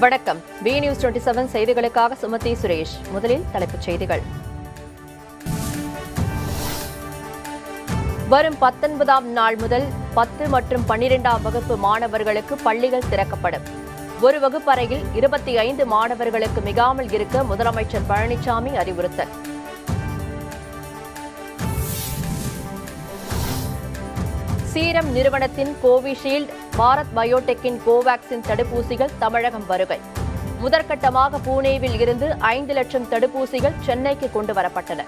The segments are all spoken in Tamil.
வணக்கம். பி நியூஸ் 27 செய்திகளுக்காக சுமதி சுரேஷ். முதலில் தலைப்புச் செய்திகள். வரும் 19ஆம் நாள் முதல் 10 மற்றும் 12ஆம் வகுப்பு மாணவர்களுக்கு பள்ளிகள் திறக்கப்படும். ஒரு வகுப்பறையில் 25 மாணவர்களுக்கு மிகாமல் இருக்க முதலமைச்சர் பழனிசாமி அறிவுறுத்தல். சீரம் நிறுவனத்தின் கோவிஷீல்டு, பாரத் பயோடெக்கின் கோவாக்சின் தடுப்பூசிகள் தமிழகம் வருகை. முதற்கட்டமாக புனேவில் இருந்து 5 லட்சம் தடுப்பூசிகள் சென்னைக்கு கொண்டு வரப்பட்டன.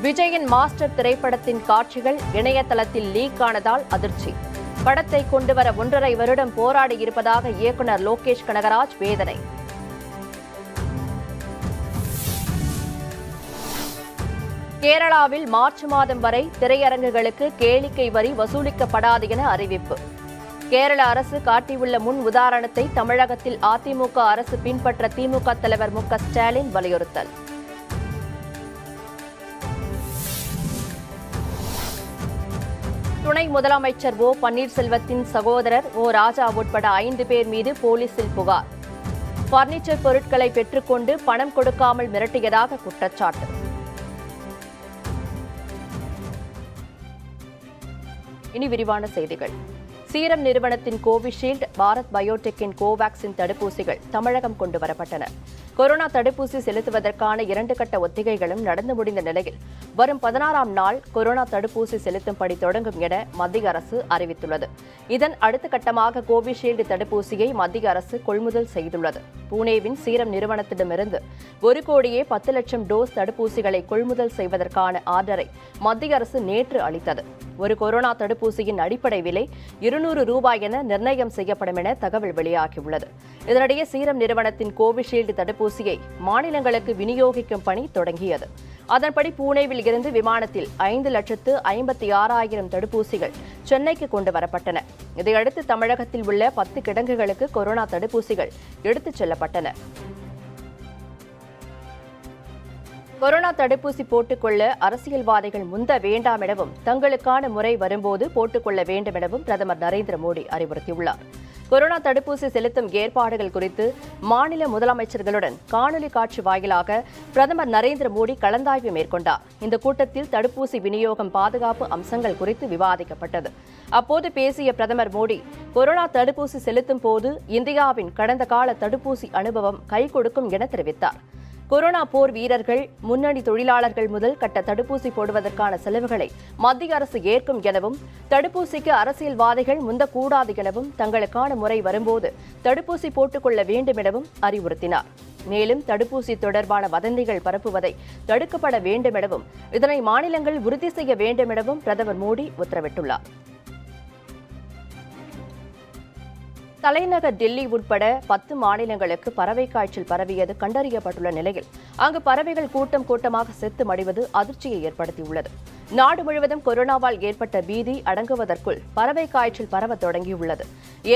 விஜயின் மாஸ்டர் திரைப்படத்தின் காட்சிகள் இணையதளத்தில் லீக் ஆனதால் அதிர்ச்சி. படத்தை கொண்டுவர 1.5 வருடம் போராடியிருப்பதாக இயக்குநர் லோகேஷ் கனகராஜ் வேதனை. கேரளாவில் மார்ச் மாதம் வரை திரையரங்குகளுக்கு கேளிக்கை வரி வசூலிக்கப்படாது என அறிவிப்பு. கேரள அரசு காட்டியுள்ள முன் உதாரணத்தை தமிழகத்தில் அதிமுக அரசு பின்பற்ற திமுக தலைவர் மு.க. ஸ்டாலின் வலியுறுத்தல். துணை முதலமைச்சர் ஓ பன்னீர்செல்வத்தின் சகோதரர் ஓ ராஜா உட்பட 5 பேர் மீது போலீசில் புகார். பர்னிச்சர் பொருட்களை பெற்றுக்கொண்டு பணம் கொடுக்காமல் மிரட்டியதாக குற்றச்சாட்டு. இனி விரிவான செய்திகள். சீரம் நிறுவனத்தின் கோவிஷீல்டு, பாரத் பயோடெக்கின் கோவாக்சின் தடுப்பூசிகள் தமிழகம் கொண்டு வரப்பட்டன. கொரோனா தடுப்பூசி செலுத்துவதற்கான 2 கட்ட ஒத்திகைகளும் நடந்து முடிந்த நிலையில் வரும் 16ஆம் நாள் கொரோனா தடுப்பூசி செலுத்தும் பணி தொடங்கும் என மத்திய அரசு அறிவித்துள்ளது. இதன் அடுத்த கட்டமாக கோவிஷீல்டு தடுப்பூசியை மத்திய அரசு கொள்முதல் செய்துள்ளது. புனேவின் சீரம் நிறுவனத்திடமிருந்து 1,10 லட்சம் டோஸ் தடுப்பூசிகளை கொள்முதல் செய்வதற்கான ஆர்டரை மத்திய அரசு நேற்று அளித்தது. ஒரு கொரோனா தடுப்பூசியின் அடிப்படை விலை 200 ரூபாய் என நிர்ணயம் செய்யப்படும் என தகவல் வெளியாகியுள்ளது. இதனிடையே சீரம் நிறுவனத்தின் கோவிஷீல்டு தடுப்பூசியை மாநிலங்களுக்கு விநியோகிக்கும் பணி தொடங்கியது. அதன்படி புனேவில் இருந்து விமானத்தில் 5,56,000 தடுப்பூசிகள் சென்னைக்கு கொண்டு வரப்பட்டன. இதையடுத்து தமிழகத்தில் உள்ள 10 கிடங்குகளுக்கு கொரோனா தடுப்பூசிகள் எடுத்துச் செல்லப்பட்டன. கொரோனா தடுப்பூசி போட்டுக்கொள்ள அரசியல்வாதிகள் முந்த வேண்டாம் எனவும், தங்களுக்கான முறை வரும்போது போட்டுக்கொள்ள வேண்டும் எனவும் பிரதமர் நரேந்திர மோடி அறிவுறுத்தியுள்ளார். கொரோனா தடுப்பூசி செலுத்தும் ஏற்பாடுகள் குறித்து மாநில முதலமைச்சர்களுடன் காணொலி காட்சி வாயிலாக பிரதமர் நரேந்திர மோடி கலந்தாய்வு மேற்கொண்டார். இந்த கூட்டத்தில் தடுப்பூசி விநியோகம், பாதுகாப்பு அம்சங்கள் குறித்து விவாதிக்கப்பட்டது. அப்போது பேசிய பிரதமர் மோடி, கொரோனா தடுப்பூசி செலுத்தும் போது இந்தியாவின் கடந்த கால தடுப்பூசி அனுபவம் கை கொடுக்கும் என தெரிவித்தார். கொரோனா போர் வீரர்கள், முன்னணி தொழிலாளர்கள் முதல் கட்ட தடுப்பூசி போடுவதற்கான செலவுகளை மத்திய அரசு ஏற்கும் எனவும், தடுப்பூசிக்கு அரசியல்வாதிகள் முந்தக்கூடாது எனவும், தங்களுக்கான முறை வரும்போது தடுப்பூசி போட்டுக்கொள்ள வேண்டும் எனவும் அறிவுறுத்தினார். மேலும் தடுப்பூசி தொடர்பான வதந்திகள் பரப்புவதை தடுக்கப்பட வேண்டும் எனவும், இதனை மாநிலங்கள் உறுதி செய்ய வேண்டும் எனவும் பிரதமர் மோடி உத்தரவிட்டுள்ளார். தலைநகர் டெல்லி உட்பட 10 மாநிலங்களுக்கு பறவை காய்ச்சல் பரவியது கண்டறியப்பட்டுள்ள நிலையில் அங்கு பறவைகள் கூட்டம் கூட்டமாக செத்து மடிவது அதிர்ச்சியை ஏற்படுத்தியுள்ளது. நாடு முழுவதும் கொரோனாவால் ஏற்பட்ட பீதி அடங்குவதற்குள் பறவை காய்ச்சல் பரவ தொடங்கியுள்ளது.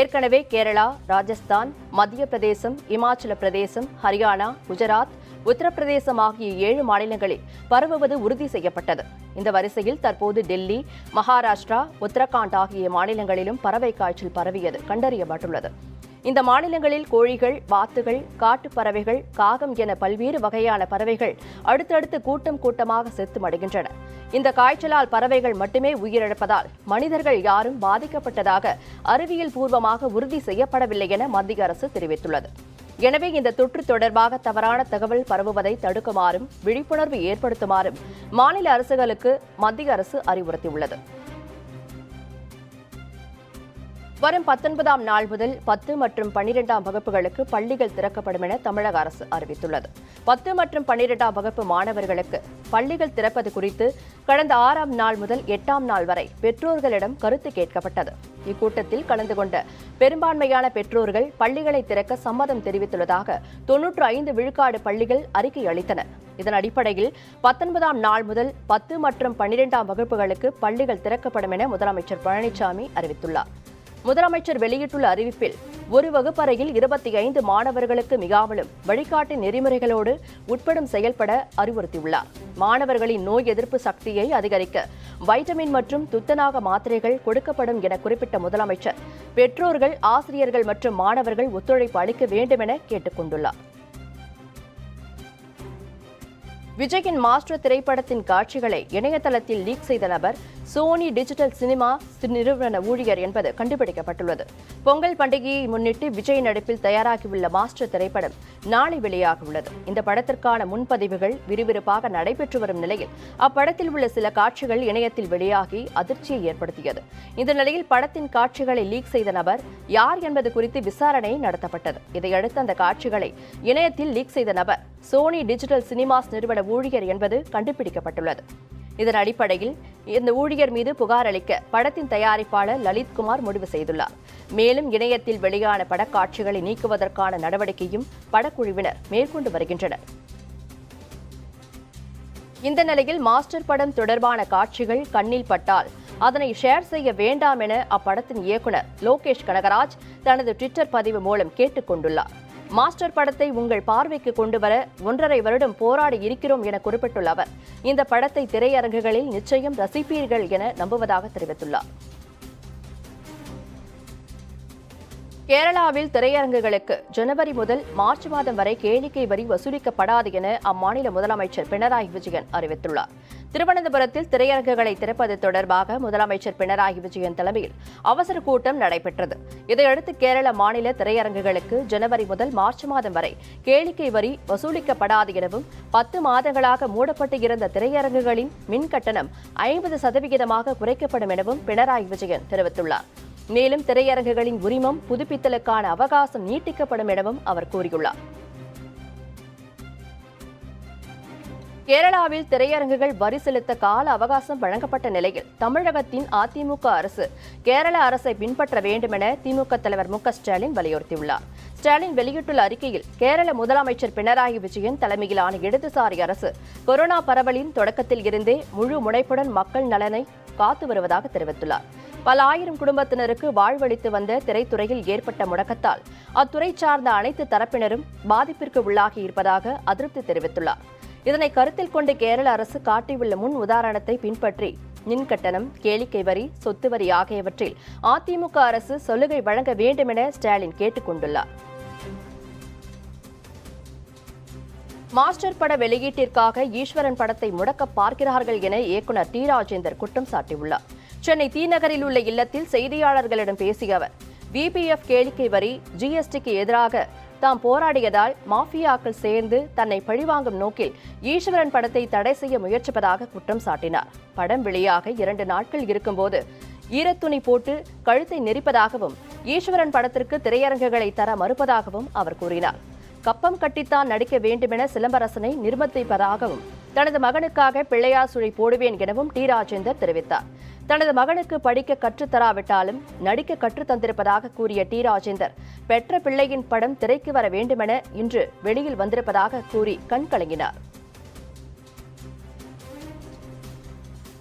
ஏற்கனவே கேரளா, ராஜஸ்தான், மத்திய பிரதேசம், இமாச்சல பிரதேசம், ஹரியானா, குஜராத், உத்தரப்பிரதேசம் ஆகிய 7 மாநிலங்களில் பரவுவது உறுதி செய்யப்பட்டது. இந்த வரிசையில் தற்போது டெல்லி, மகாராஷ்டிரா, உத்தரகாண்ட் ஆகிய மாநிலங்களிலும் பறவை காய்ச்சல் பரவியது கண்டறியப்பட்டுள்ளது. இந்த மாநிலங்களில் கோழிகள், வாத்துகள், காட்டுப் பறவைகள், காகம் என பல்வேறு வகையான பறவைகள் அடுத்தடுத்து கூட்டம் கூட்டமாக செத்து மடிகின்றன. இந்த காய்ச்சலால் பறவைகள் மட்டுமே உயிரிழப்பதால் மனிதர்கள் யாரும் பாதிக்கப்பட்டதாக அறிவியல் பூர்வமாக உறுதி செய்யப்படவில்லை என மத்திய அரசு தெரிவித்துள்ளது. எனவே இந்த தொற்று தொடர்பாக தவறான தகவல் பரவுவதை தடுக்குமாறும், விழிப்புணர்வு ஏற்படுத்துமாறும் மாநில அரசுகளுக்கு மத்திய அரசு அறிவுறுத்தியுள்ளது. வரும் 19ஆம் நாள் முதல் 10 மற்றும் 12ஆம் வகுப்புகளுக்கு பள்ளிகள் திறக்கப்படும் என தமிழக அரசு அறிவித்துள்ளது. 10 மற்றும் 12ஆம் வகுப்பு மாணவர்களுக்கு பள்ளிகள் திறப்பது குறித்து கடந்த 6ஆம் நாள் முதல் 8ஆம் நாள் வரை பெற்றோர்களிடம் கருத்து கேட்கப்பட்டது. இக்கூட்டத்தில் கலந்து கொண்ட பெரும்பான்மையான பெற்றோர்கள் பள்ளிகளை திறக்க சம்மதம் தெரிவித்துள்ளதாக 95 விழுக்காடு பள்ளிகள் அறிக்கை அளித்தன. இதன் அடிப்படையில் 19ஆம் நாள் முதல் 10 மற்றும் 12ஆம் வகுப்புகளுக்கு பள்ளிகள் திறக்கப்படும் என முதலமைச்சர் பழனிசாமி அறிவித்துள்ளார். முதலமைச்சர் வெளியிட்டுள்ள அறிவிப்பில் ஒரு வகுப்பறையில் 25 மாணவர்களுக்கு மிகாமலும் வழிகாட்டு நெறிமுறைகளோடு உட்படும் செயல்பட அறிவுறுத்தியுள்ளார். மாணவர்களின் நோய் எதிர்ப்பு சக்தியை அதிகரிக்க வைட்டமின் மற்றும் துத்தநாக மாத்திரைகள் கொடுக்கப்படும் என குறிப்பிட்ட முதலமைச்சர் பெற்றோர்கள், ஆசிரியர்கள் மற்றும் மாணவர்கள் ஒத்துழைப்பு அளிக்க வேண்டும் என கேட்டுக் கொண்டுள்ளார். விஜயின் மாஸ்டர் திரைப்படத்தின் காட்சிகளை இணையதளத்தில் லீக் செய்த நபர் சோனி டிஜிட்டல் சினிமா நிறுவன ஊழியர் என்பது கண்டுபிடிக்கப்பட்டுள்ளது. பொங்கல் பண்டிகையை முன்னிட்டு விஜய் நடிப்பில் தயாராகியுள்ள மாஸ்டர் திரைப்படம் நாளை வெளியாக உள்ளது. இந்த படத்திற்கான முன்பதிவுகள் விறுவிறுப்பாக நடைபெற்று வரும் நிலையில் அப்படத்தில் உள்ள சில காட்சிகள் இணையத்தில் வெளியாகி அதிர்ச்சியை ஏற்படுத்தியது. இந்த நிலையில் படத்தின் காட்சிகளை லீக் செய்த நபர் யார் என்பது குறித்து விசாரணை நடத்தப்பட்டது. இதையடுத்து அந்த காட்சிகளை இணையத்தில் லீக் செய்த நபர் சோனி டிஜிட்டல் சினிமாஸ் நிறுவன ஊழியர் என்பது கண்டுபிடிக்கப்பட்டுள்ளது. இதன் அடிப்படையில் இந்த ஊழியர் மீது புகார் அளிக்க படத்தின் தயாரிப்பாளர் லலித்குமார் முடிவு செய்துள்ளார். மேலும் இணையத்தில் வெளியான படக்காட்சிகளை நீக்குவதற்கான நடவடிக்கையும் படக்குழுவினர் மேற்கொண்டு வருகின்றனர். இந்த நிலையில் மாஸ்டர் படம் தொடர்பான காட்சிகள் கண்ணில் பட்டால் அதனை ஷேர் செய்ய வேண்டாம் என அப்படத்தின் இயக்குநர் லோகேஷ் கனகராஜ் தனது ட்விட்டர் பதிவு மூலம் கேட்டுக் கொண்டுள்ளார். மாஸ்டர் படத்தை உங்கள் பார்வைக்கு கொண்டுவர 1.5 வருடம் போராடி இருக்கிறோம் என குறிப்பிட்டுள்ள அவர் இந்த படத்தை திரையரங்குகளில் நிச்சயம் ரசிப்பீர்கள் என நம்புவதாக தெரிவித்துள்ளார். கேரளாவில் திரையரங்குகளுக்கு ஜனவரி முதல் மார்ச் மாதம் வரை கேளிக்கை வரி வசூலிக்கப்படாது என அம்மாநில முதலமைச்சர் பினராயி விஜயன் அறிவித்துள்ளார். திருவனந்தபுரத்தில் திரையரங்குகளை திறப்பது தொடர்பாக முதலமைச்சர் பினராயி விஜயன் தலைமையில் அவசர கூட்டம் நடைபெற்றது. இதையடுத்து கேரள மாநில திரையரங்குகளுக்கு ஜனவரி முதல் மார்ச் மாதம் வரை கேளிக்கை வரி வசூலிக்கப்படாது எனவும் 10 மாதங்களாக மூடப்பட்டு இருந்த திரையரங்குகளின் மின் கட்டணம் 50% குறைக்கப்படும் எனவும் பினராயி விஜயன் தெரிவித்துள்ளார். மேலும் திரையரங்குகளின் உரிமம் புதுப்பித்தலுக்கான அவகாசம் நீட்டிக்கப்படும் எனவும் அவர் கூறியுள்ளார். கேரளாவில் திரையரங்குகள் வரி செலுத்த கால அவகாசம் வழங்கப்பட்ட நிலையில் தமிழகத்தின் அதிமுக அரசு கேரள அரசை பின்பற்ற வேண்டும் என திமுக தலைவர் மு க ஸ்டாலின் வலியுறுத்தியுள்ளார். ஸ்டாலின் வெளியிட்டுள்ள அறிக்கையில் கேரள முதலமைச்சர் பினராயி விஜயன் தலைமையிலான இடதுசாரி அரசு கொரோனா பரவலின் தொடக்கத்தில் இருந்தே முழு முனைப்புடன் மக்கள் நலனை காத்து வருவதாக தெரிவித்துள்ளார். பல ஆயிரம் குடும்பத்தினருக்கு வாழ்வளித்து வந்த திரைத்துறையில் ஏற்பட்ட முடக்கத்தால் அத்துறை சார்ந்த அனைத்து தரப்பினரும் பாதிப்பிற்கு உள்ளாகி இருப்பதாக அதிருப்தி தெரிவித்துள்ளார். இதனை கருத்தில் கொண்டு கேரள அரசு காட்டியுள்ள முன் உதாரணத்தை பின்பற்றி மின் கட்டணம், கேளிக்கை வரி, சொத்து வரி ஆகியவற்றில் அதிமுக அரசு சலுகை வழங்க வேண்டும் என ஸ்டாலின் கேட்டுக் கொண்டுள்ளார். மாஸ்டர் பட வெளியீட்டிற்காக ஈஸ்வரன் படத்தை முடக்க பார்க்கிறார்கள் என இயக்குநர் டி ராஜேந்தர் குற்றம் சாட்டியுள்ளார். சென்னை தி நகரில் உள்ள இல்லத்தில் செய்தியாளர்களிடம் பேசிய அவர் விபிஎஃப் கேளிக்கை வரி, ஜிஎஸ்டிக்கு எதிராக தாம் போராடியதால் மாஃபியாக்கள் சேர்ந்து தன்னை பழிவாங்கும் நோக்கில் ஈஸ்வரன் படத்தை தடை செய்ய முயற்சிப்பதாக குற்றம் சாட்டினார். படம் வெளியாக 2 நாட்கள் இருக்கும்போது ஈரத்துணி போட்டு கழுத்தை நெரிப்பதாகவும் ஈஸ்வரன் படத்திற்கு திரையரங்குகளை தர மறுப்பதாகவும் அவர் கூறினார். கப்பம் கட்டித்தான் நடிக்க வேண்டுமென சிலம்பரசனை நிர்பந்திப்பதாகவும் தனது மகனுக்காக பிள்ளையார் சுழி போடுவேன் எனவும் டி ராஜேந்தர் தெரிவித்தார். தனது மகனுக்கு படிக்க கற்றுத்தராவிட்டாலும் நடிக்க கற்றுத்தந்திருப்பதாக கூறிய டி ராஜேந்தர் பெற்ற பிள்ளையின் படம் திரைக்கு வர வேண்டுமென இன்று வெளியில் வந்திருப்பதாக கூறி கண்கலங்கினார்.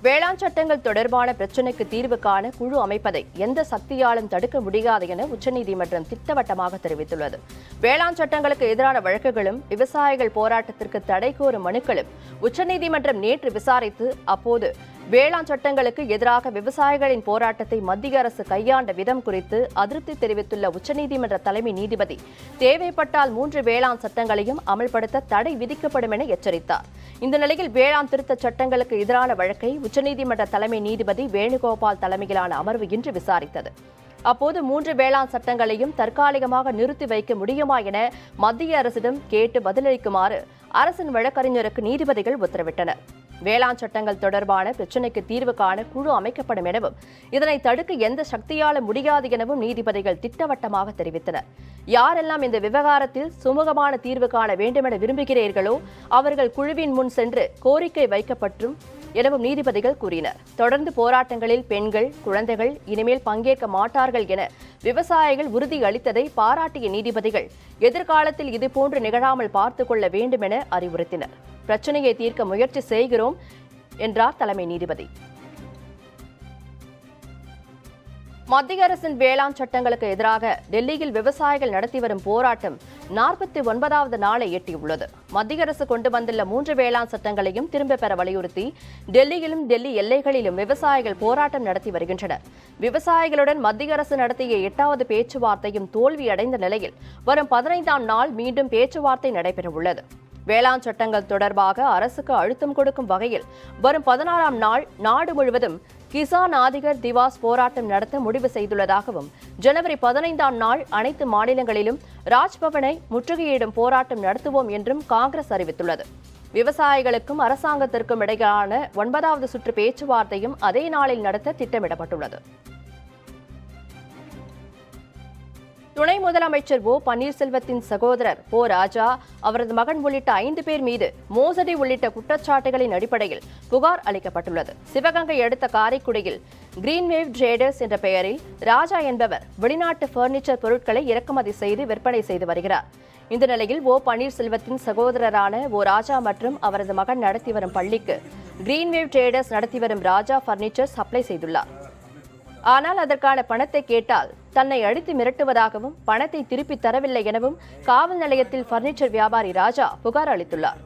வேளாண் சட்டங்கள் தொடர்பான பிரச்சினைக்கு தீர்வு காண குழு அமைப்பதை எந்த சக்தியாலும் தடுக்க முடியாது என உச்சநீதிமன்றம் திட்டவட்டமாக தெரிவித்துள்ளது. வேளாண் சட்டங்களுக்கு எதிரான வழக்குகளும் விவசாயிகள் போராட்டத்திற்கு தடை கோரும் மனுக்களும் உச்சநீதிமன்றம் நேற்று விசாரித்து அப்போது வேளாண் சட்டங்களுக்கு எதிராக விவசாயிகளின் போராட்டத்தை மத்திய அரசு கையாண்ட விதம் குறித்து அதிருப்தி தெரிவித்துள்ள உச்சநீதிமன்ற தலைமை நீதிபதி தேவைப்பட்டால் 3 வேளாண் சட்டங்களையும் அமல்படுத்த தடை விதிக்கப்படும் என எச்சரித்தார். இந்த நிலையில் வேளாண் திருத்தச் சட்டங்களுக்கு எதிரான வழக்கை உச்சநீதிமன்ற தலைமை நீதிபதி வேணுகோபால் தலைமையிலான அமர்வு இன்று விசாரித்தது. அப்போது 3 வேளாண் சட்டங்களையும் தற்காலிகமாக நிறுத்தி வைக்க முடியுமா என மத்திய அரசிடம் கேட்டு பதிலளிக்குமாறு அரசின் வழக்கறிஞருக்கு நீதிபதிகள் உத்தரவிட்டனர். வேளாண் சட்டங்கள் தொடர்பான பிரச்சினைக்கு தீர்வு காண குழு அமைக்கப்படும் எனவும் இதனை தடுக்க எந்த சக்தியாலும் முடியாது எனவும் நீதிபதிகள் திட்டவட்டமாக தெரிவித்தனர். யாரெல்லாம் இந்த விவகாரத்தில் சுமூகமான தீர்வு காண வேண்டுமென விரும்புகிறீர்களோ அவர்கள் குழுவின் முன் சென்று கோரிக்கை வைக்கப்பட்டும் எனவும் நீதிபதிகள் கூறினர். தொடர்ந்து போராட்டங்களில் பெண்கள், குழந்தைகள் இனிமேல் பங்கேற்க மாட்டார்கள் என விவசாயிகள் உறுதி அளித்ததை பாராட்டிய நீதிபதிகள் எதிர்காலத்தில் இதுபோன்று நிகழாமல் பார்த்துக் கொள்ள வேண்டும் என அறிவுறுத்தினர். பிரச்சனையை தீர்க்க முயற்சி செய்கிறோம் என்றார் தலைமை நீதிபதி. மத்திய அரசின் வேளாண் சட்டங்களுக்கு எதிராக டெல்லியில் விவசாயிகள் நடத்தி வரும் போராட்டம் 49வது நாளை எட்டியுள்ளது. மத்திய அரசு கொண்டு வந்துள்ள 3 வேளாண் சட்டங்களையும் திரும்பப் பெற வலியுறுத்தி டெல்லியிலும் டெல்லி எல்லைகளிலும் விவசாயிகள் போராட்டம் நடத்தி வருகின்றனர். விவசாயிகளுடன் மத்திய அரசு நடத்திய 8வது பேச்சுவார்த்தையும் தோல்வியடைந்த நிலையில் வரும் 15ஆம் நாள் மீண்டும் பேச்சுவார்த்தை நடைபெறவுள்ளது. வேளாண் சட்டங்கள் தொடர்பாக அரசுக்கு அழுத்தம் கொடுக்கும் வகையில் வரும் 16ஆம் நாள் நாடு முழுவதும் கிசான் ஆதிகர் திவாஸ் போராட்டம் நடத்த முடிவு செய்துள்ளதாகவும், ஜனவரி 15ஆம் நாள் அனைத்து மாநிலங்களிலும் ராஜ்பவனை முற்றுகையிடும் போராட்டம் நடத்துவோம் என்றும் காங்கிரஸ் அறிவித்துள்ளது. விவசாயிகளுக்கும் அரசாங்கத்திற்கும் இடையிலான 9வது சுற்று பேச்சுவார்த்தையும் அதே நாளில் நடத்த திட்டமிடப்பட்டுள்ளது. துணை முதலமைச்சர் ஓ பன்னீர்செல்வத்தின் சகோதரர் ஓ ராஜா, அவரது மகன் உள்ளிட்ட 5 பேர் மீது மோசடி உள்ளிட்ட குற்றச்சாட்டுகளின் அடிப்படையில் புகார் அளிக்கப்பட்டுள்ளது. சிவகங்கை அடுத்த காரைக்குடியில் கிரீன்வேவ் ட்ரேடர்ஸ் என்ற பெயரில் ராஜா என்பவர் வெளிநாட்டு பர்னிச்சர் பொருட்களை இறக்குமதி செய்து விற்பனை செய்து வருகிறார். இந்த நிலையில் ஓ பன்னீர்செல்வத்தின் சகோதரரான ஓ ராஜா மற்றும் அவரது மகன் நடத்தி வரும் பள்ளிக்கு கிரீன்வேவ் ட்ரேடர்ஸ் நடத்தி வரும் ராஜா பர்னிச்சர் சப்ளை செய்துள்ளார். ஆனால் அதற்கான பணத்தை கேட்டால் தன்னை அடித்து மிரட்டுவதாகவும், பணத்தை திருப்பி தரவில்லை எனவும் காவல் நிலையத்தில் பர்னிச்சர் வியாபாரி ராஜா புகார் அளித்துள்ளார்.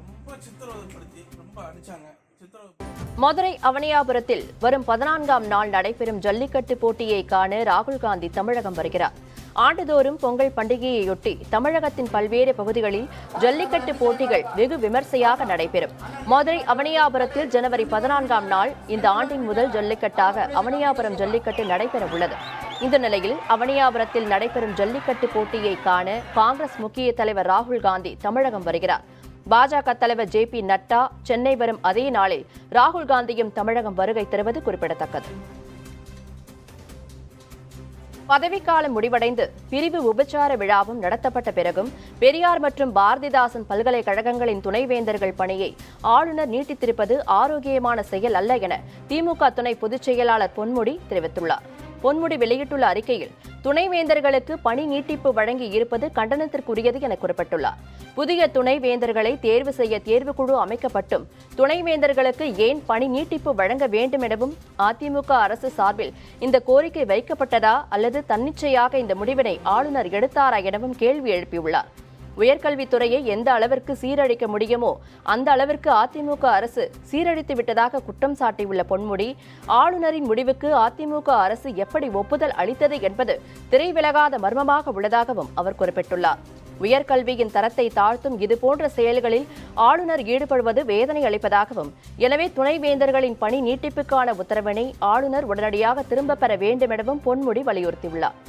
மதுரை அவனியாபுரத்தில் வரும் 14ஆம் நாள் நடைபெறும் ஜல்லிக்கட்டு போட்டியை காண ராகுல் காந்தி தமிழகம் வருகிறார். ஆண்டுதோறும் பொங்கல் பண்டிகையையொட்டி தமிழகத்தின் பல்வேறு பகுதிகளில் ஜல்லிக்கட்டு போட்டிகள் வெகு விமர்சையாக நடைபெறும். மதுரை அவனியாபுரத்தில் ஜனவரி 14ஆம் நாள் இந்த ஆண்டின் முதல் ஜல்லிக்கட்டாக அவனியாபுரம் ஜல்லிக்கட்டு நடைபெறவுள்ளது. இந்த நிலையில் அவனியாபுரத்தில் நடைபெறும் ஜல்லிக்கட்டு போட்டியை காண காங்கிரஸ் முக்கிய தலைவர் ராகுல் காந்தி தமிழகம் வருகிறார். பாஜக தலைவர் JP நட்டா சென்னை வரும் அதே நாளில் ராகுல் காந்தியும் தமிழகம் வருகை தருவது குறிப்பிடத்தக்கது. பதவிக்காலம் முடிவடைந்து பிரிவு உபச்சார விழாவும் நடத்தப்பட்ட பிறகும் பெரியார் மற்றும் பாரதிதாசன் பல்கலைக்கழகங்களின் துணைவேந்தர்கள் பணியை ஆளுநர் நீட்டித்திருப்பது ஆரோக்கியமான செயல் அல்ல என திமுக துணை பொதுச் செயலாளர் பொன்முடி தெரிவித்துள்ளார். பொன்முடி வெளியிட்டுள்ள அறிக்கையில் துணைவேந்தர்களுக்கு பணி நீட்டிப்பு வழங்கி இருப்பது கண்டனத்திற்குரியது என குறிப்பிட்டுள்ளார். புதிய துணைவேந்தர்களை தேர்வு செய்ய தேர்வுக்குழு அமைக்கப்பட்டும் துணைவேந்தர்களுக்கு ஏன் பணி நீட்டிப்பு வழங்க வேண்டும் எனவும் அதிமுக அரசு சார்பில் இந்த கோரிக்கை வைக்கப்பட்டதா அல்லது தன்னிச்சையாக இந்த முடிவினை ஆளுநர் எடுத்தாரா எனவும் கேள்வி எழுப்பியுள்ளார். உயர்கல்வித்துறையை எந்த அளவிற்கு சீரழிக்க முடியுமோ அந்த அளவிற்கு அதிமுக அரசு சீரழித்து விட்டதாக குற்றம் சாட்டியுள்ள பொன்முடி, ஆளுநரின் முடிவுக்கு அதிமுக அரசு எப்படி ஒப்புதல் அளித்தது என்பது திரைவிலகாத மர்மமாக உள்ளதாகவும் அவர் குறிப்பிட்டுள்ளார். உயர்கல்வியின் தரத்தை தாழ்த்தும் இதுபோன்ற செயல்களில் ஆளுநர் ஈடுபடுவது வேதனை அளிப்பதாகவும், எனவே துணைவேந்தர்களின் பணி நீட்டிப்புக்கான உத்தரவினை ஆளுநர் உடனடியாக திரும்பப் பெற வேண்டும் எனவும் பொன்முடி வலியுறுத்தியுள்ளார்.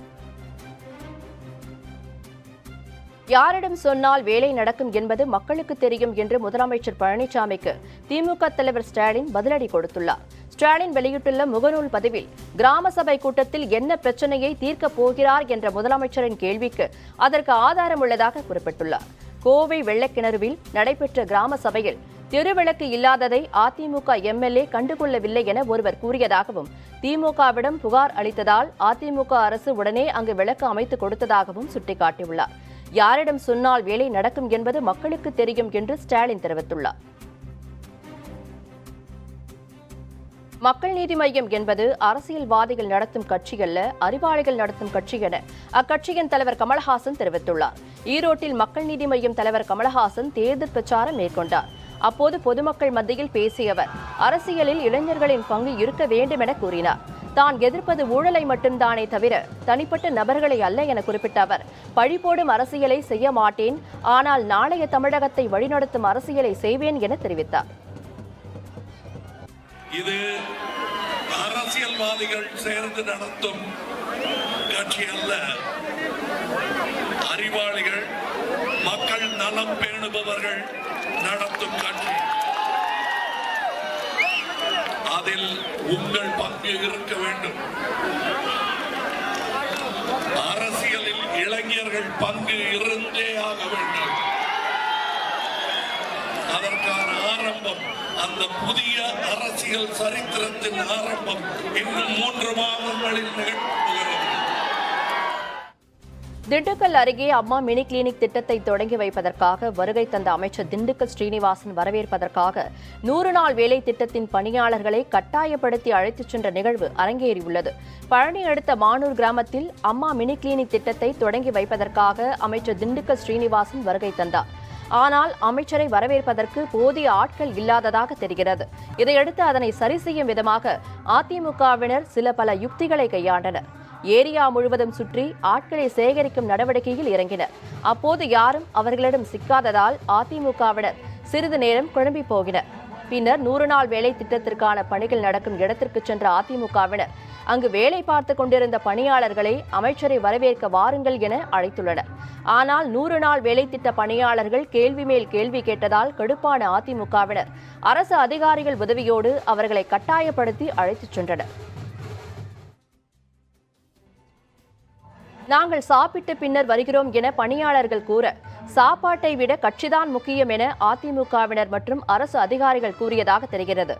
யாரிடம் சொன்னால் வேலை நடக்கும் என்பது மக்களுக்கு தெரியும் என்று முதலமைச்சர் பழனிசாமிக்கு திமுக தலைவர் ஸ்டாலின் பதிலடி கொடுத்துள்ளார். ஸ்டாலின் வெளியிட்டுள்ள முகநூல் பதிவில் கிராம சபை கூட்டத்தில் என்ன பிரச்சனையை தீர்க்கப் போகிறார் என்ற முதலமைச்சரின் கேள்விக்கு அதற்கு ஆதாரம் உள்ளதாக குறிப்பிட்டுள்ளார். கோவை வெள்ளக்கிணறுவில் நடைபெற்ற கிராம சபையில் தெருவிளக்கு இல்லாததை அதிமுக MLA கண்டுகொள்ளவில்லை என ஒருவர் கூறியதாகவும், திமுகவிடம் புகார் அளித்ததால் அதிமுக அரசு உடனே அங்கு விளக்கு அமைத்து கொடுத்ததாகவும் சுட்டிக்காட்டியுள்ளார். யாரிடம் சொன்னால் வேலை நடக்கும் என்பது மக்களுக்கு தெரியும் என்று ஸ்டாலின் தெரிவித்துள்ளார். மக்கள் நீதி மய்யம் என்பது அரசியல்வாதிகள் நடத்தும் கட்சி அல்ல, அறிவாளிகள் நடத்தும் கட்சி என அக்கட்சியின் தலைவர் கமலஹாசன் தெரிவித்துள்ளார். ஈரோட்டில் மக்கள் நீதி மய்யம் தலைவர் கமலஹாசன் தேர்தல் பிரச்சாரம் மேற்கொண்டார். அப்போது பொதுமக்கள் மத்தியில் பேசிய அவர் அரசியலில் இளைஞர்களின் பங்கு இருக்க வேண்டும் என கூறினார். தான் எதிர்ப்பது ஊழலை மட்டும்தானே தவிர தனிப்பட்ட நபர்களை அல்ல என குறிப்பிட்ட அவர், பழிபோடும் அரசியலை செய்ய மாட்டேன், ஆனால் நாளைய தமிழகத்தை வழிநடத்தும் அரசியலை செய்வேன் என தெரிவித்தார். இது அரசியல்வாதிகள் சேர்ந்து நடத்தும் கட்சி அல்ல, அறிவாளிகள் மக்கள் நலம் பேணுபவர்கள் நடத்தும் கட்சி. அதில் உங்கள் பங்கு இருக்க வேண்டும். அரசியலில் இளைஞர்கள் பங்கு இருந்தே ஆக வேண்டும். அதற்கான ஆரம்பம், அந்த புதிய அரசியல் சரித்திரத்தின் ஆரம்பம் இன்னும் 3 மாதங்களில் நிகழ்கிறது. திண்டுக்கல் அருகே அம்மா மினி கிளினிக் திட்டத்தை தொடங்கி வைப்பதற்காக வருகை தந்த அமைச்சர் திண்டுக்கல் ஸ்ரீனிவாசன் வரவேற்பதற்காக 100 நாள் வேலை திட்டத்தின் பணியாளர்களை கட்டாயப்படுத்தி அழைத்துச் சென்ற நிகழ்வு அரங்கேறியுள்ளது. பழனி அடுத்த மானூர் கிராமத்தில் அம்மா மினி கிளினிக் திட்டத்தை தொடங்கி வைப்பதற்காக அமைச்சர் திண்டுக்கல் ஸ்ரீனிவாசன் வருகை தந்தார். ஆனால் அமைச்சரை வரவேற்பதற்கு போதிய ஆட்கள் இல்லாததாக தெரிகிறது. இதையடுத்து அதனை சரி செய்யும் விதமாக அதிமுகவினர் பல யுக்திகளை கையாண்டனர். ஏரியா முழுவதும் சுற்றி ஆட்களை சேகரிக்கும் நடவடிக்கையில் இறங்கினர். அப்போது யாரும் அவர்களிடம் சிக்காததால் அதிமுகவினர் சிறிது நேரம் குழம்பி போகினர். பின்னர் 100 நாள் வேலை திட்டத்திற்கான பணிகள் நடக்கும் இடத்திற்கு சென்ற அதிமுகவினர் அங்கு வேலை பார்த்து கொண்டிருந்த பணியாளர்களை அமைச்சரை வரவேற்க வாருங்கள் என அழைத்துள்ளனர். ஆனால் 100 நாள் வேலை திட்ட பணியாளர்கள் கேள்வி மேல் கேள்வி கேட்டதால் கடுப்பான அதிமுகவினர் அரசு அதிகாரிகள் உதவியோடு அவர்களை கட்டாயப்படுத்தி அழைத்துச் சென்றனர். நாங்கள் சாப்பிட்டு பின்னர் வருகிறோம் என பணியாளர்கள் கூற, சாப்பாட்டை விட கட்சிதான் முக்கியம் என அதிமுகவினர் மற்றும் அரசு அதிகாரிகள் கூறியதாக தெரிகிறது.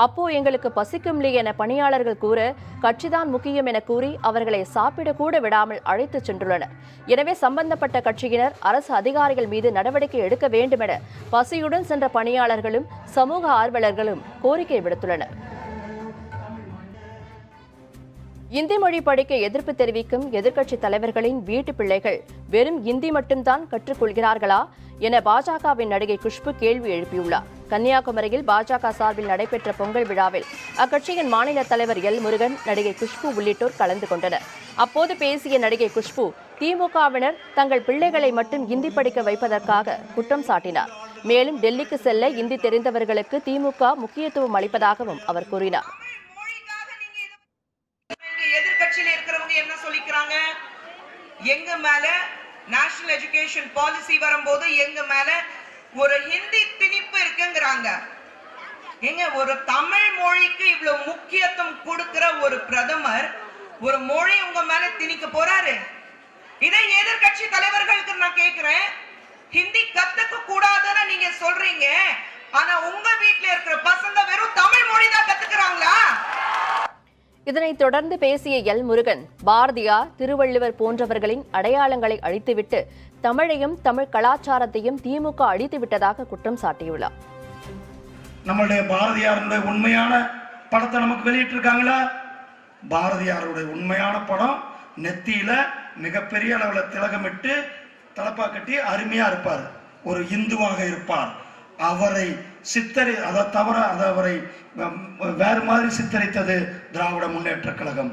அப்போ எங்களுக்கு பசிக்கும்லே என பணியாளர்கள் கூற, கட்சிதான் முக்கியம் என கூறி அவர்களை சாப்பிடக்கூட விடாமல் அழைத்துச் சென்றுள்ளனர். எனவே சம்பந்தப்பட்ட கட்சியினர் அரசு அதிகாரிகள் மீது நடவடிக்கை எடுக்க வேண்டும் என பசியுடன் சென்ற பணியாளர்களும் சமூக ஆர்வலர்களும் கோரிக்கை விடுத்துள்ளனர். இந்தி மொழி படிக்க எதிர்ப்பு தெரிவிக்கும் எதிர்க்கட்சித் தலைவர்களின் வீட்டு பிள்ளைகள் வெறும் இந்தி மட்டும்தான் கற்றுக்கொள்கிறார்களா என பாஜகவின் நடிகை குஷ்பு கேள்வி எழுப்பியுள்ளார். கன்னியாகுமரியில் பாஜக சார்பில் நடைபெற்ற பொங்கல் விழாவில் அக்கட்சியின் மாநில தலைவர் எல் முருகன், நடிகை குஷ்பு உள்ளிட்டோர் கலந்து கொண்டனர். அப்போது பேசிய நடிகை குஷ்பு திமுகவினர் தங்கள் பிள்ளைகளை மட்டும் இந்தி படிக்க வைப்பதற்காக குற்றம் சாட்டினார். மேலும் டெல்லிக்கு செல்ல இந்தி தெரிந்தவர்களுக்கு திமுக முக்கியத்துவம் அளிப்பதாகவும் அவர் கூறினார். எதிர்க்கட்சியில இருக்கிறவங்க என்ன சொல்லிக்கிறாங்க, எங்க மேல நேஷனல் எஜுகேஷன் பாலிசி வரும்போது எங்க மேல ஒரு ஹிந்தி திணிப்பு இருக்குங்கிறாங்க. எங்க ஒரு தமிழ் மொழிக்கு இவ்வளவு முக்கியத்துவம் கொடுக்கிற ஒரு பிரதமர் ஒரு மொழி உங்க மேல திணிக்க போறாரு. இதை எதிர்க்கட்சி தலைவர்களுக்கு நான் கேட்கிறேன், ஹிந்தி கத்துக்க கூடாதுன்னு நீங்க சொல்றீங்க, ஆனா உங்க வீட்டுல இருக்கிற பசங்க வெறும் தமிழ் மொழி தான் கத்துக்கிறாங்களா? இதனைத் தொடர்ந்து பேசிய எல் முருகன், பாரதியார், திருவள்ளுவர் போன்றவர்களின் அடையாளங்களை அழித்துவிட்டு தமிழையும் தமிழ் கலாச்சாரத்தையும் திமுக அழித்துவிட்டதாக குற்றம் சாட்டியுள்ளார். நம்மளுடைய பாரதியாருடைய உண்மையான படத்தை நமக்கு வெளியிட்டிருக்காங்களா? பாரதியாருடைய உண்மையான படம் நெத்தியில மிகப்பெரிய அளவுல திலகமிட்டு தலப்பா கட்டி அருமையா இருப்பார், ஒரு இந்துவாக இருப்பார். அவரை அவரை வேறு மாதிரி சித்தரித்தது திராவிட முன்னேற்ற கழகம்.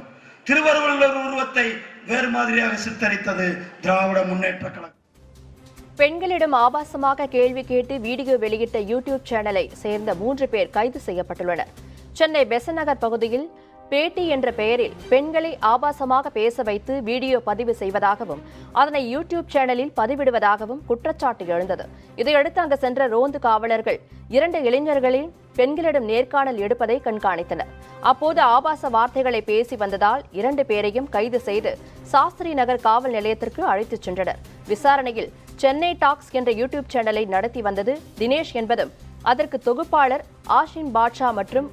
திருவள்ளுவர் உருவத்தை வேறு மாதிரியாக சித்தரித்தது திராவிட முன்னேற்ற கழகம். பெண்களிடம் ஆபாசமாக கேள்வி கேட்டு வீடியோ வெளியிட்ட யூடியூப் சேனலை சேர்ந்த 3 பேர் கைது செய்யப்பட்டுள்ளனர். சென்னை பெசன்ட் நகர் பகுதியில் பேட்டி என்ற பெயரில் பெண்களை ஆபாசமாக பேச வைத்து வீடியோ பதிவு செய்வதாகவும் அதனை யூடியூப் சேனலில் பதிவிடுவதாகவும் குற்றச்சாட்டு எழுந்தது. இதையடுத்து அங்கு சென்ற ரோந்து காவலர்கள் 2 இளைஞர்களின் பெண்களிடம் நேர்காணல் எடுப்பதை கண்காணித்தனர். அப்போது ஆபாச வார்த்தைகளை பேசி வந்ததால் 2 பேரையும் கைது செய்து சாஸ்திரி நகர் காவல் நிலையத்திற்கு அழைத்துச் சென்றனர். விசாரணையில் சென்னை டாக்ஸ் என்ற யூடியூப் சேனலை நடத்தி வந்தது தினேஷ் என்பதும், அதற்கு தொகுப்பாளர் ஆஷின் பாட்ஷா மற்றும்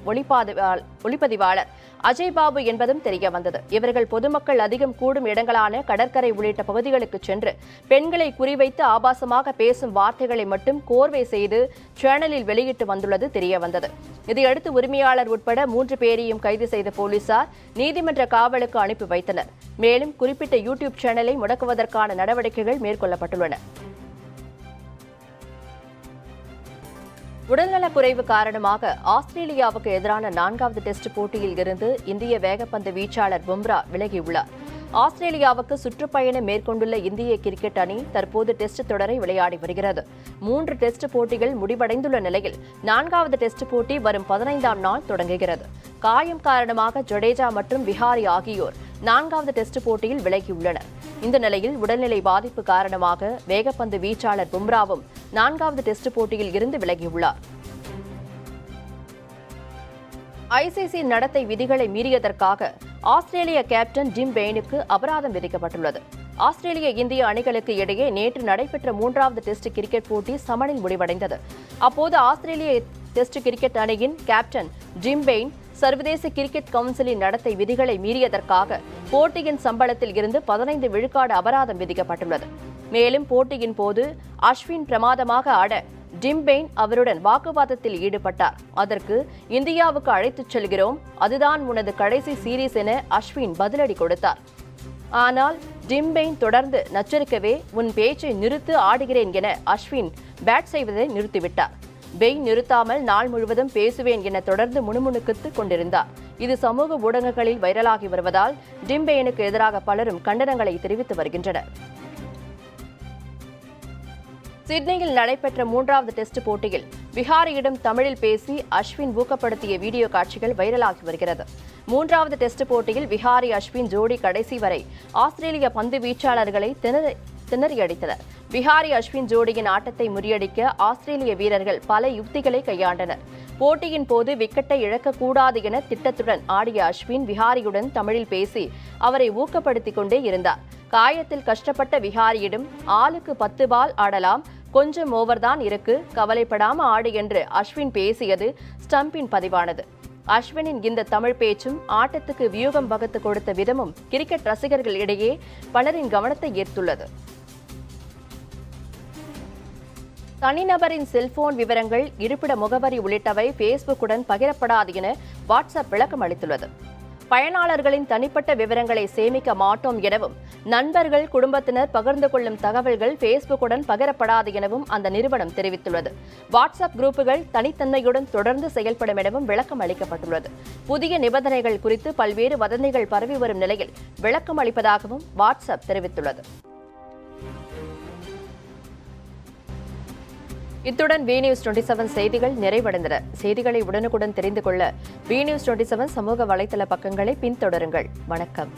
ஒளிப்பதிவாளர் அஜய் பாபு என்பதும் தெரிய வந்தது. இவர்கள் பொதுமக்கள் அதிகம் கூடும் இடங்களான கடற்கரை உள்ளிட்ட பகுதிகளுக்கு சென்று பெண்களை குறிவைத்து ஆபாசமாக பேசும் வார்த்தைகளை மட்டும் கோர்வை செய்து சேனலில் வெளியிட்டு வந்துள்ளது தெரிய வந்தது. இதையடுத்து உரிமையாளர் உட்பட 3 பேரையும் கைது செய்த போலீசார் நீதிமன்ற காவலுக்கு அனுப்பி வைத்தனர். மேலும் குறிப்பிட்ட யூடியூப் சேனலை முடக்குவதற்கான நடவடிக்கைகள் மேற்கொள்ளப்பட்டுள்ளன. உடல்நலக்குறைவு காரணமாக ஆஸ்திரேலியாவுக்கு எதிரான 4வது டெஸ்ட் போட்டியில் இருந்து இந்திய வேகப்பந்து வீச்சாளர் பும்ரா விலகியுள்ளார். ஆஸ்திரேலியாவுக்கு சுற்றுப்பயணம் மேற்கொண்டுள்ள இந்திய கிரிக்கெட் அணி தற்போது டெஸ்ட் தொடரை விளையாடி வருகிறது. 3 டெஸ்ட் போட்டிகள் முடிவடைந்துள்ள நிலையில் 4வது டெஸ்ட் போட்டி வரும் 15ஆம் நாள் தொடங்குகிறது. காயம் காரணமாக ஜடேஜா மற்றும் விஹாரி ஆகியோர் 4வது டெஸ்ட் போட்டியில் விலகியுள்ளனர். இந்த நிலையில் உடல்நிலை பாதிப்பு காரணமாக வேகப்பந்து வீச்சாளர் பும்ராவும் 4வது டெஸ்ட் போட்டியில் இருந்து விலகியுள்ளார். ஐசிசி நடத்தை விதிகளை மீறியதற்காக ஆஸ்திரேலிய கேப்டன் டிம் பெய்னுக்கு அபராதம் விதிக்கப்பட்டுள்ளது. ஆஸ்திரேலிய இந்திய அணிகளுக்கு இடையே நேற்று நடைபெற்ற 3வது டெஸ்ட் கிரிக்கெட் போட்டி சமனில் முடிவடைந்தது. அப்போது ஆஸ்திரேலிய டெஸ்ட் கிரிக்கெட் அணியின் கேப்டன் டிம் பெய்ன் சர்வதேச கிரிக்கெட் கவுன்சிலின் நடத்தை விதிகளை மீறியதற்காக போட்டியின் சம்பளத்தில் இருந்து 15 விழுக்காடு அபராதம் விதிக்கப்பட்டுள்ளது. மேலும் போட்டியின் போது அஸ்வின் பிரமாதமாக ஆட டிம் பெயின் அவருடன் வாக்குவாதத்தில் ஈடுபட்டார். அதற்கு இந்தியாவுக்கு அழைத்துச் செல்கிறோம், அதுதான் உனது கடைசி சீரீஸ் என அஸ்வின் பதிலடி கொடுத்தார். ஆனால் டிம் பெயின் தொடர்ந்து நச்சரிக்கவே உன் பேச்சை நிறுத்து, ஆடுகிறேன் என அஸ்வின் பேட் செய்வதை நிறுத்திவிட்டார். பெயின் நிறுத்தாமல் நாள் முழுவதும் பேசுவேன் என தொடர்ந்து முணுமுணுத்துக் கொண்டிருந்தார். இது சமூக ஊடகங்களில் வைரலாகி வருவதால் டிம் பெயினுக்கு எதிராக பலரும் கண்டனங்களை தெரிவித்து வருகின்றனர். சிட்னியில் நடைபெற்ற 3வது டெஸ்ட் போட்டியில் விஹாரியிடம் தமிழில் பேசி அஸ்வின் ஊக்கப்படுத்திய வீடியோ காட்சிகள் வைரலாகி வருகிறது. 3வது டெஸ்ட் போட்டியில் விஹாரி அஸ்வின் ஜோடி கடைசி வரை ஆஸ்திரேலிய பந்து வீச்சாளர்களை திணறியடித்தனர். விஹாரி அஸ்வின் ஜோடியின் ஆட்டத்தை முறியடிக்க ஆஸ்திரேலிய வீரர்கள் பல யுக்திகளை கையாண்டனர். போட்டியின் போது விக்கெட்டை இழக்கக்கூடாது என திட்டத்துடன் ஆடிய அஸ்வின் விஹாரியுடன் தமிழில் பேசி அவரை ஊக்கப்படுத்திக் கொண்டே இருந்தார். காயத்தில் கஷ்டப்பட்ட விஹாரியிடம் ஆளுக்கு 10 பால் ஆடலாம், கொஞ்சம் ஓவர்தான் இருக்கு, கவலைப்படாம ஆடு என்று அஸ்வின் பேசியது ஸ்டம்பின் பதிவானது. அஸ்வினின் இந்த தமிழ் பேச்சும் ஆட்டத்துக்கு வியூகம் வகுத்து கொடுத்த விதமும் கிரிக்கெட் ரசிகர்களிடையே பலரின் கவனத்தை ஈர்த்துள்ளது. தனிநபரின் செல்போன் விவரங்கள், இருப்பிட முகவரி உள்ளிட்டவை பேஸ்புக்குடன் பகிரப்படாது என வாட்ஸ்அப் விளக்கம் அளித்துள்ளது. பயனாளர்களின் தனிப்பட்ட விவரங்களை சேமிக்க மாட்டோம் எனவும், நண்பர்கள், குடும்பத்தினர் பகிர்ந்து கொள்ளும் தகவல்கள் பேஸ்புக்குடன் பகிரப்படாது எனவும் அந்த நிறுவனம் தெரிவித்துள்ளது. வாட்ஸ்அப் குரூப்புகள் தனித்தன்மையுடன் தொடர்ந்து செயல்படும் எனவும் விளக்கம் அளிக்கப்பட்டுள்ளது. புதிய நிபந்தனைகள் குறித்து பல்வேறு வதந்திகள் பரவி வரும் நிலையில் விளக்கம் அளிப்பதாகவும் வாட்ஸ்அப் தெரிவித்துள்ளது. இத்துடன் வி நியூஸ் 27 செய்திகள் நிறைவடைந்தன. செய்திகளை உடனுக்குடன் தெரிந்து கொள்ள வி நியூஸ் 27 சமூக வலைதள பக்கங்களை பின்தொடருங்கள். வணக்கம்.